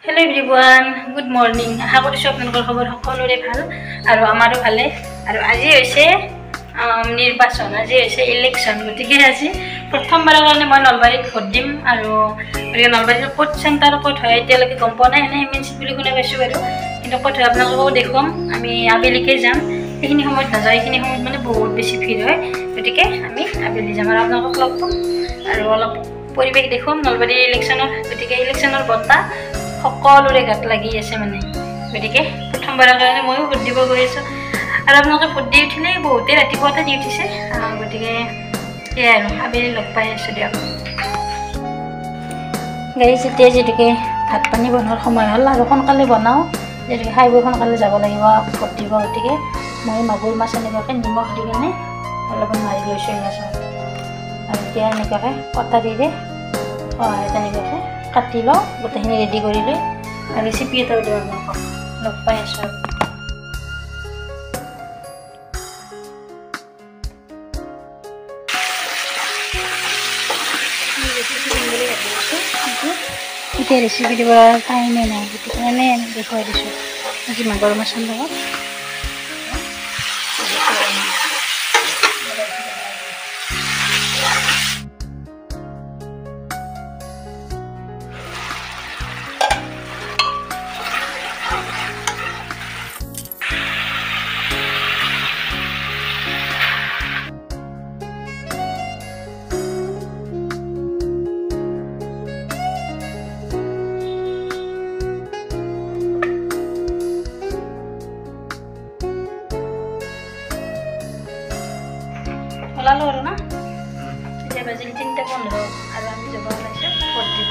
Hello everyone, good morning. আশা কৰিছো আপোনালোকৰ খবৰ সকলোৰে ভাল আৰু আমাৰো ভালে আৰু আজি হৈছে নিৰ্বাচন আজি হৈছে ইলেকশন গতিকে আজি প্ৰথমবাৰৰ কাৰণে মই নলবাৰীত ভোট দিম আৰু নলবাৰীৰ কোড চেণ্টাৰ কোড হয় এতিয়ালৈকে গম পোৱা নাই এনে এমএনসি বুলি শুনা পাইছো বাৰু কিন্তু কোড হয় আপোনালোককো দেখুৱাম আমি আবেলিকে যাম এইখিনি সময়ত নাযায় এইখিনি সময়ত মানে বহুত বেছি ভিৰ হয় গতিকে আমি আবেলি যাম আৰু আপোনালোকক লগ পাম আৰু অলপ পৰিৱেশ দেখুৱাম নলবাৰীৰ ইলেকশনৰ গতিকে ইলেকশনৰ বঁটা সকলোৰে গাত লাগি আছে মানে গতিকে প্ৰথমবাৰৰ কাৰণে ময়ো ভোট দিব গৈ আছো আৰু আপোনালোকে ভোট দি উঠিলে বহুতে ৰাতিপুৱাতে দি উঠিছে গতিকে এই আৰু আবেলি লগ পাই আছো দিয়ক গাড়ী যেতিয়া যেতিকে ভাত পানী বনোৱাৰ সময় হ'ল আৰু সোনকালে বনাওঁ যেতিকে খাই বৈ সোনকালে যাব লাগিব ভোট দিব গতিকে মই মাগুৰ মাছ এনেকুৱাকৈ নিমখ দি কিনে অলপমান মাৰি লৈছোঁ আছোঁ আৰু এতিয়া এনেকুৱাকৈ কটাৰীৰে তেনেকুৱাকৈ কাটি লওঁ গোটেইখিনি ৰেডি কৰি লৈ আৰু ৰেচিপি এটা উলিয়াই আপোনালোকক লগ পাই আছোঁ এতিয়া ৰেচিপি দিব টাইমে নাই গতিকে এনেই দেখুৱাই দিছোঁ আজি মাগুৰ মাছৰ লগত ওলালো আৰু না এতিয়া বাজিল 3:15 আৰু আমি যাব ওলাইছোঁ ভোট দিব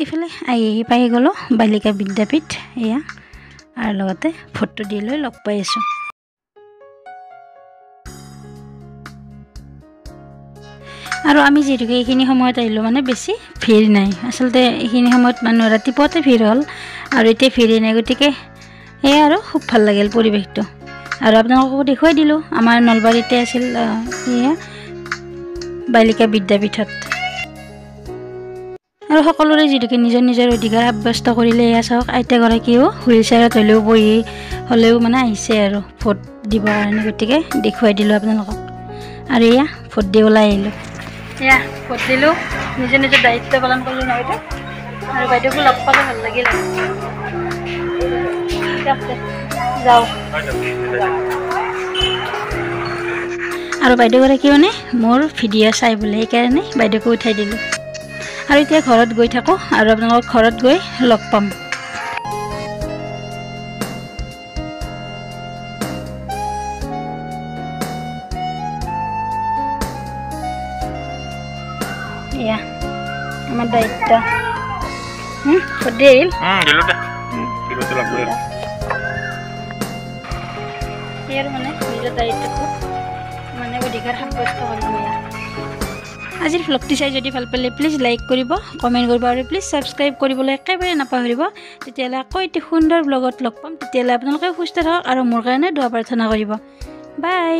ইফালে আহি পাই গ'লোঁ বালিকা বিদ্যাপীঠ এয়া আৰু লগতে ভোটটো দি লৈ লগ পাই আছোঁ আৰু আমি যিহেতুকে এইখিনি সময়ত আহিলোঁ মানে বেছি ভিৰ নাই আচলতে এইখিনি সময়ত মানুহ ৰাতিপুৱাতে ভিৰ হ'ল আৰু এতিয়া ভিৰেই নাই গতিকে এয়া আৰু খুব ভাল লাগিল পৰিৱেশটো আৰু আপোনালোককো দেখুৱাই দিলোঁ আমাৰ নলবাৰীতে আছিল এয়া বালিকা বিদ্যাপীঠত আৰু সকলোৰে যিহেতুকে নিজৰ নিজৰ অধিকাৰ সাব্যস্ত কৰিলে এয়া চাওক আইতাগৰাকীও হুইল চেয়াৰত হ'লেও মানে আহিছে আৰু ভোট দিবৰ কাৰণে গতিকে দেখুৱাই দিলোঁ আপোনালোকক আৰু এয়া ভোট দি ওলাই আহিলোঁ এয়া ভোট দিলোঁ নিজে নিজৰ দায়িত্ব পালন কৰিলোঁ নহয়তো আৰু বাইদেউকো লগ পালে ভাল লাগিল ঠিক আছে যাওঁ আৰু বাইদেউগৰাকী মানে মোৰ ভিডিঅ' চাই বোলে সেইকাৰণে বাইদেউকো উঠাই দিলোঁ আৰু এতিয়া ঘৰত গৈ থাকোঁ আৰু আপোনালোকক ঘৰত গৈ লগ পাম এয়া আমাৰ দায়িত্ব ভোট দি আহিল আৰু মানে নিজৰ দায়িত্বটো মানে অধিকাৰ সাব্যস্ত কৰিলোঁ এয়া আজিৰ ভ্লগটি চাই যদি ভাল পালে প্লিজ লাইক কৰিব কমেণ্ট কৰিব আৰু প্লিজ ছাবস্ক্ৰাইব কৰিবলৈ একেবাৰে নাপাহৰিব তেতিয়াহ'লে আকৌ এটি সুন্দৰ ব্লগত লগ পাম তেতিয়াহ'লে আপোনালোকে সুস্থ থাকক আৰু মোৰ কাৰণে দুৱা প্ৰাৰ্থনা কৰিব বাই